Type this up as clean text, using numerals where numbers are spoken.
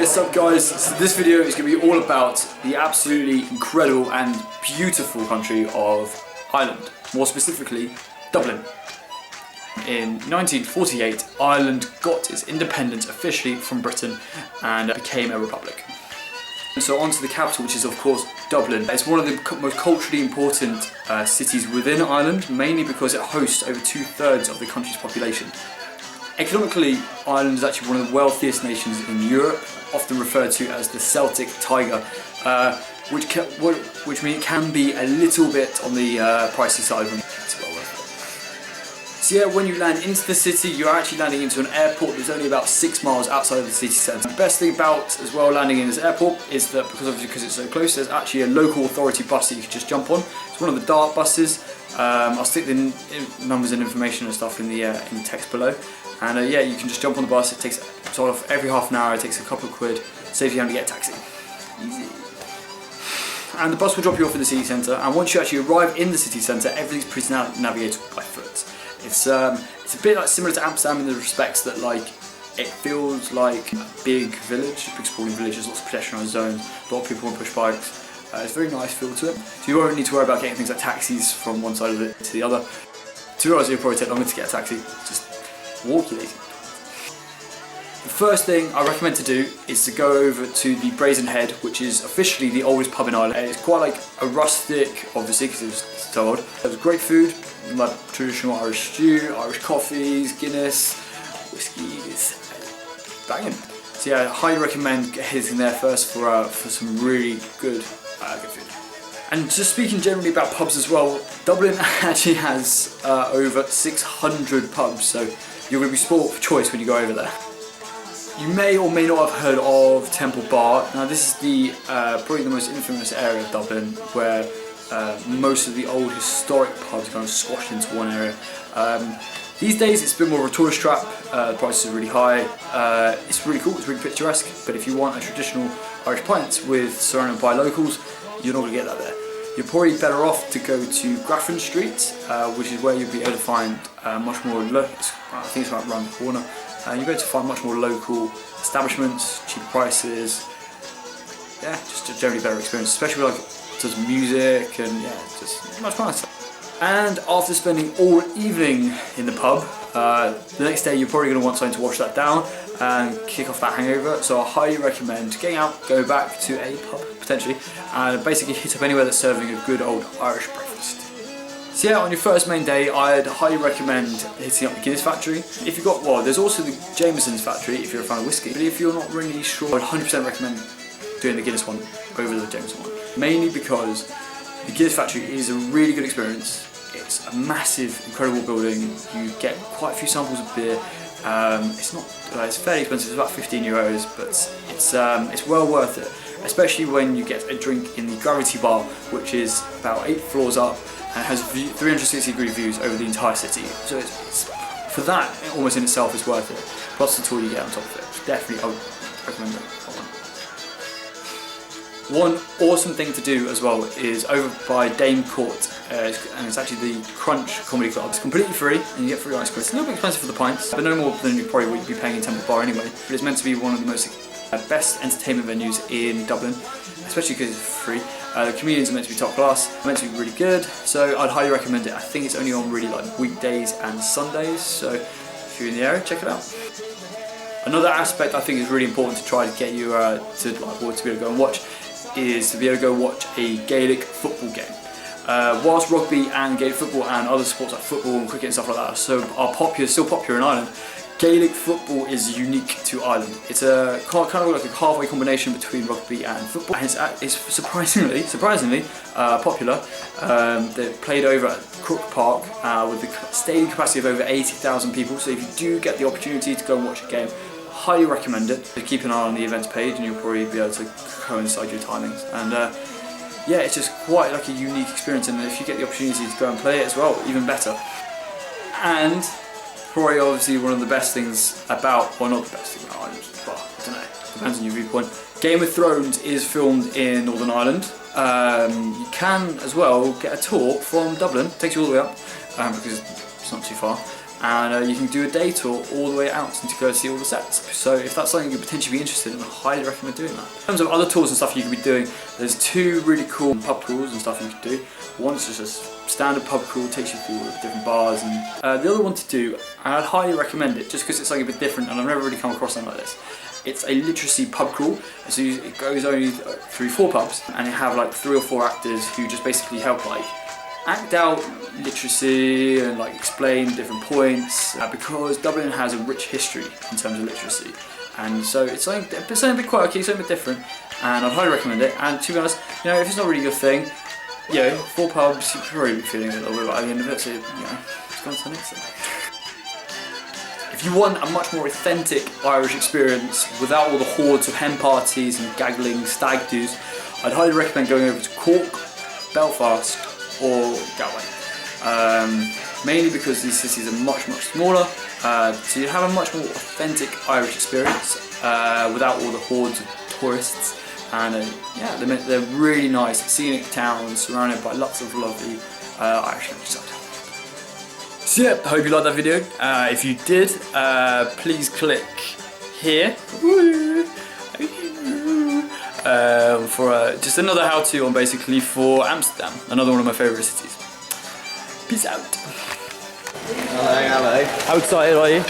What's up guys, so this video is going to be all about the absolutely incredible and beautiful country of Ireland, more specifically Dublin. In 1948, Ireland got its independence officially from Britain and became a republic. And so on to the capital, which is of course Dublin. It's one of the most culturally important cities within Ireland, mainly because it hosts over 2/3 of the country's population. Economically, Ireland is actually one of the wealthiest nations in Europe, often referred to as the Celtic Tiger, which means it can be a little bit on the pricey side. It's well worth it. So yeah, when you land into the city, you're actually landing into an airport that's only about 6 miles outside of the city centre. The best thing about as well landing in this airport is that because it's so close, there's actually a local authority bus that you can just jump on. It's one of the dark buses. I'll stick the numbers and information and stuff in the text below. And yeah, you can just jump on the bus. It takes sort of every half an hour. It takes a couple of quid. Saves you having to get a taxi. Easy. And the bus will drop you off in the city centre. And once you actually arrive in the city centre, everything's pretty navigated by foot. It's a bit like similar to Amsterdam in the respects that it feels like a big village, a big sprawling village. There's lots of pedestrianised zones. A lot of people want to push bikes. It's a very nice feel to it. So you won't need to worry about getting things like taxis from one side of it to the other. To be honest, it'll probably take longer to get a taxi. Just walk you lazy. The first thing I recommend to do is to go over to the Brazen Head, which is officially the oldest pub in Ireland. It's quite like a rustic, obviously, because it's so old. There's great food, like traditional Irish stew, Irish coffees, Guinness, whiskies, banging. So yeah, I highly recommend hitting there first for some really good food. And just speaking generally about pubs as well, Dublin actually has over 600 pubs, so you're going to be spoiled for choice when you go over there. You may or may not have heard of Temple Bar. Now this is probably the most infamous area of Dublin, where most of the old historic pubs are kind of squashed into one area. These days it's a bit more of a tourist trap. The prices are really high. It's really cool, it's really picturesque, but if you want a traditional Irish pint surrounded by locals, you're not going to get that there. You're probably better off to go to Grafton Street, which is where you'll be able to find much more local, I think it's right around the corner. You'll be able to find much more local establishments, cheaper prices, yeah, just a generally better experience, especially with just music and yeah, just much nicer. And after spending all evening in the pub, the next day you're probably going to want something to wash that down and kick off that hangover. So I highly recommend getting out, go back to a pub potentially, and basically hit up anywhere that's serving a good old Irish breakfast. So yeah, on your first main day, I'd highly recommend hitting up the Guinness factory. If you've got, well, there's also the Jameson's factory if you're a fan of whiskey, but if you're not really sure, I'd 100% recommend doing the Guinness one over the Jameson one. Mainly because the Guinness factory is a really good experience. It's a massive, incredible building. You get quite a few samples of beer. It's fairly expensive. It's about €15, but it's well worth it. Especially when you get a drink in the Gravity Bar, which is about 8 floors up and has 360-degree views over the entire city. So it's for that, almost in itself, is worth it. Plus the tour you get on top of it. Definitely, I would recommend that one. One awesome thing to do as well is over by Dame Court, and it's actually the Crunch Comedy Club. It's completely free and you get free ice cream. It's a little bit expensive for the pints, but no more than you probably would be paying in Temple Bar anyway. But it's meant to be one of the most best entertainment venues in Dublin, especially because it's free. The comedians are meant to be top class, meant to be really good, so I'd highly recommend it. I think it's only on really weekdays and Sundays, so if you're in the area, check it out. Another aspect I think is really important to try to get you to be able to go and watch is to be able to go watch a Gaelic football game. Whilst rugby and Gaelic football and other sports like football and cricket and stuff like that are still popular in Ireland, Gaelic football is unique to Ireland. It's a kind of like a halfway combination between rugby and football, and it's surprisingly popular. They're played over at Crook Park with a stadium capacity of over 80,000 people. So if you do get the opportunity to go and watch a game, highly recommend it. So keep an eye on the events page, and you'll probably be able to coincide your timings. And yeah, it's just quite like a unique experience. And if you get the opportunity to go and play it as well, even better. And probably obviously one of the best things about, well, not the best thing about Ireland, but I don't know, depends on your viewpoint. Game of Thrones is filmed in Northern Ireland. You can as well get a tour from Dublin, takes you all the way up because it's not too far. and you can do a day tour all the way out and to go see all the sets. So if that's something you'd potentially be interested in, I highly recommend doing that. In terms of other tours and stuff you could be doing, there's 2 really cool pub tours and stuff you could do. One's just a standard pub crawl, takes you through all the different bars, and the other one to do, and I'd highly recommend it just because it's something a bit different and I've never really come across something like this. It's a literacy pub crawl, and so it goes only through 4 pubs, and you have like 3 or 4 actors who just basically help like act out literacy and like explain different points, because Dublin has a rich history in terms of literacy, and so it's something a bit quirky, something a bit different, and I'd highly recommend it. And to be honest, you know, if it's not really your thing, you know, 4 pubs, you'll probably be feeling a little bit by the end of it, so you know, just go on to the next thing. If you want a much more authentic Irish experience without all the hordes of hen parties and gaggling stag do's, I'd highly recommend going over to Cork, Belfast or Galway. Mainly because these cities are much smaller, so you have a much more authentic Irish experience without all the hordes of tourists. And yeah, they're really nice, scenic towns surrounded by lots of lovely Irish countryside. So yeah, I hope you liked that video. If you did, please click here for just another how-to on basically for Amsterdam, another one of my favourite cities. Peace out. Hello. How excited are you?